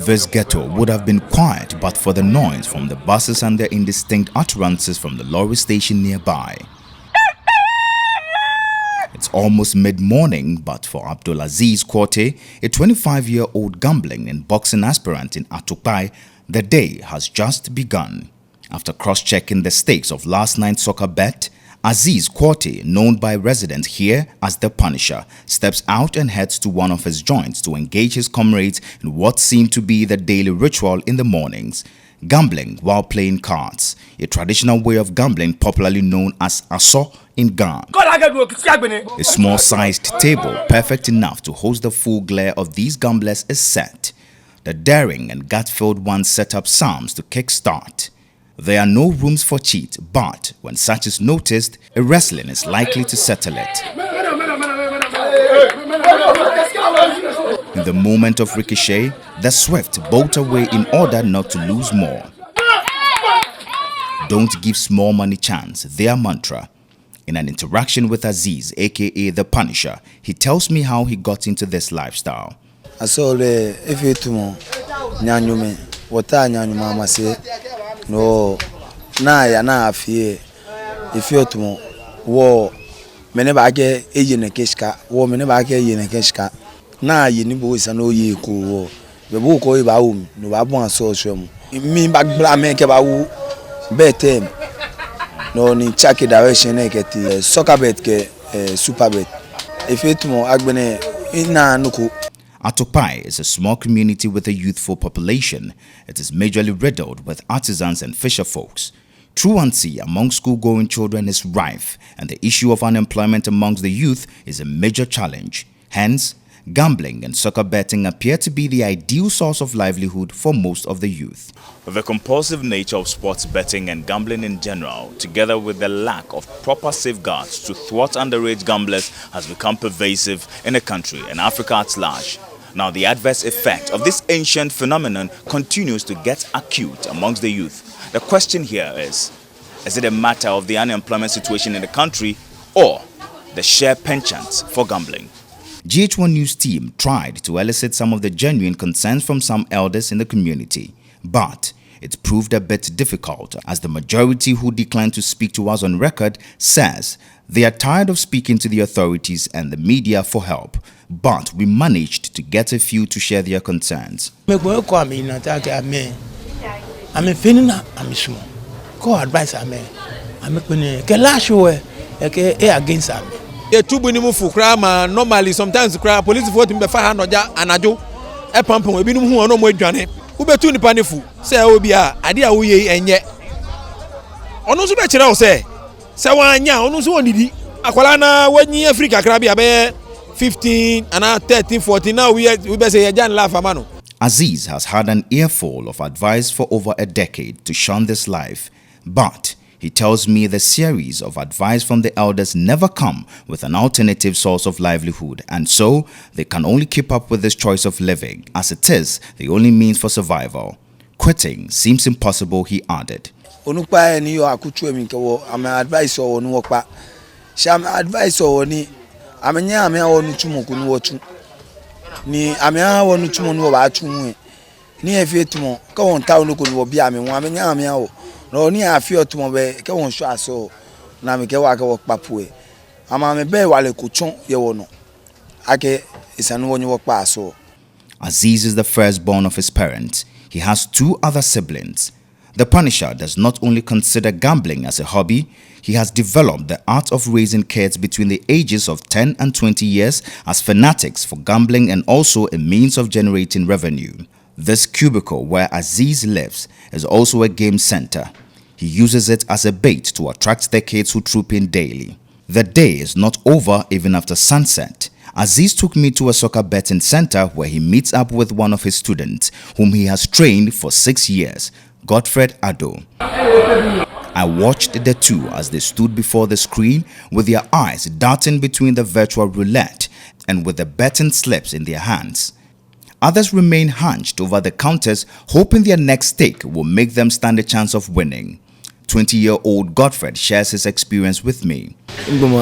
This ghetto would have been quiet but for the noise from the buses and their indistinct utterances from the lorry station nearby. It's almost mid-morning, but for Abdulaziz Korte, a 25-year-old gambling and boxing aspirant in Atukpai, the day has just begun. After cross-checking the stakes of last night's soccer bet, Aziz Korte, known by residents here as the Punisher, steps out and heads to one of his joints to engage his comrades in what seemed to be the daily ritual in the mornings. Gambling while playing cards, a traditional way of gambling popularly known as aso in Ghana. A small-sized table, perfect enough to host the full glare of these gamblers, is set. The daring and gut-filled ones set up psalms to kick-start. There are no rooms for cheat, but when such is noticed, a wrestling is likely to settle it. In the moment of ricochet, the swift bolt away in order not to lose more. Don't give small money chance, their mantra. In an interaction with Aziz, aka the Punisher, he tells me how he got into this lifestyle. I saw if you tomorrow, nyanyume, wata nyanyuma mase, no, na ya na afie, if you tomorrow, wo, meneba ake ejene keshka, wo meneba ake ejene keshka, na yinibo isa no ye ko wo, bebo ko iba umi, no ba bon aso shemu, mi bagbla me ke ba wu, betem, no ni chaki direction ne ke ti soccer bet ke super bet, if you tomorrow agbene ina nuku. Atukpai is a small community with a youthful population. It is majorly riddled with artisans and fisher folks. Truancy among school-going children is rife, and the issue of unemployment amongst the youth is a major challenge. Hence, gambling and soccer betting appear to be the ideal source of livelihood for most of the youth. The compulsive nature of sports betting and gambling in general, together with the lack of proper safeguards to thwart underage gamblers, has become pervasive in the country and Africa at large. Now, the adverse effect of this ancient phenomenon continues to get acute amongst the youth. The question here is it a matter of the unemployment situation in the country or the sheer penchant for gambling? GH1 News team tried to elicit some of the genuine concerns from some elders in the community, but it proved a bit difficult as the majority who declined to speak to us on record says they are tired of speaking to the authorities and the media for help, but we managed to get a few to share their concerns. I'm feeling I'm small. Go advice I'm against me. The two bunimu for crime normally sometimes cry police vote in Befa Hanoja and Ajo a pump will be no more journey. Who between the panifu say Obia, Adia Uye and yet. Onosu Bachelor say, Sawanya, Onosu Didi, Aqualana, 1 year Africa Crabia 15 and 13, 14. Now we better say a Jan Lafamano. Aziz has had an earful of advice for over a decade to shun this life, but he tells me the series of advice from the elders never come with an alternative source of livelihood, and so they can only keep up with this choice of living, as it is the only means for survival. Quitting seems impossible, he added. Onukpa ni yo akutu emi kewo am advice o nu okpa. Sham advice o ni amenya ame onu tumo ku nu otu. Ni ame onu tumo nu ba tumo. Ni efe tumo ka won ta onu ku nu obi ame won amenya ame o. No ni afio tumo be ke won so aso na me ke wa ke wo papoe. Ama me be wale ku chon ye wo no. Ake isanu won wo pa aso. Aziz is the firstborn of his parents. He has 2 other siblings. The Punisher does not only consider gambling as a hobby, he has developed the art of raising kids between the ages of 10 and 20 years as fanatics for gambling and also a means of generating revenue. This cubicle where Aziz lives is also a game center. He uses it as a bait to attract the kids who troop in daily. The day is not over even after sunset. Aziz took me to a soccer betting center where he meets up with one of his students, whom he has trained for 6 years, Godfred Ado. I watched the two as they stood before the screen with their eyes darting between the virtual roulette and with the betting slips in their hands. Others remain hunched over the counters, hoping their next stake will make them stand a chance of winning. 20-year-old Godfred shares his experience with me.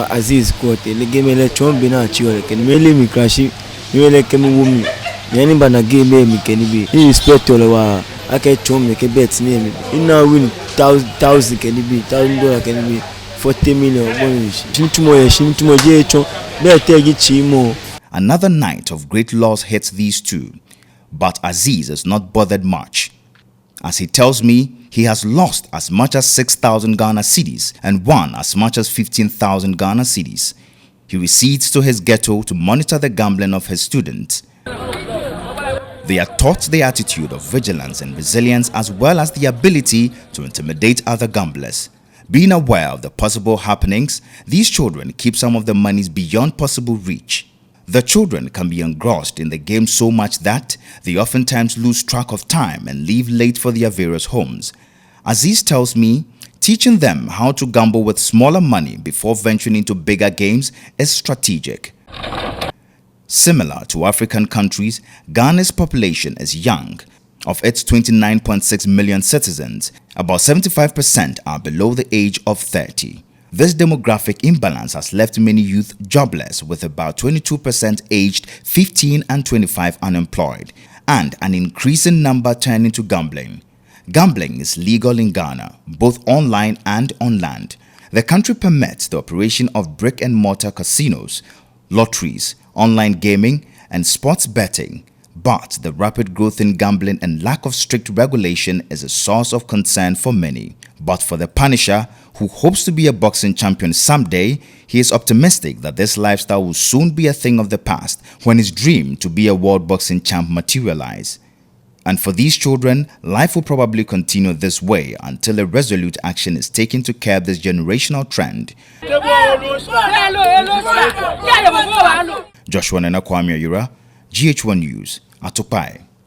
Aziz Korte, le game le chombi na chiole, ken mele mi crashi, mele kem wumi. Nyani na game me can be. He respect all our. I can chum make a bet name. He now win thousand can be $1,000 can be 40 million. Another night of great loss hits these two, but Aziz is not bothered much. As he tells me, he has lost as much as 6,000 Ghana cedis and won as much as 15,000 Ghana cedis. He recedes to his ghetto to monitor the gambling of his students. They are taught the attitude of vigilance and resilience, as well as the ability to intimidate other gamblers. Being aware of the possible happenings, these children keep some of the monies beyond possible reach. The children can be engrossed in the game so much that they oftentimes lose track of time and leave late for their various homes. Aziz tells me, teaching them how to gamble with smaller money before venturing into bigger games is strategic. Similar to African countries, Ghana's population is young. Of its 29.6 million citizens, about 75% are below the age of 30. This demographic imbalance has left many youth jobless, with about 22% aged 15 and 25 unemployed, and an increasing number turning to gambling. Gambling is legal in Ghana, both online and on land. The country permits the operation of brick-and-mortar casinos, lotteries, online gaming, and sports betting. But the rapid growth in gambling and lack of strict regulation is a source of concern for many. But for the Punisher, who hopes to be a boxing champion someday, he is optimistic that this lifestyle will soon be a thing of the past when his dream to be a world boxing champ materialize. And for these children, life will probably continue this way until a resolute action is taken to curb this generational trend. Joshua Nana Kwame Yura, GH1 News, Atukpai.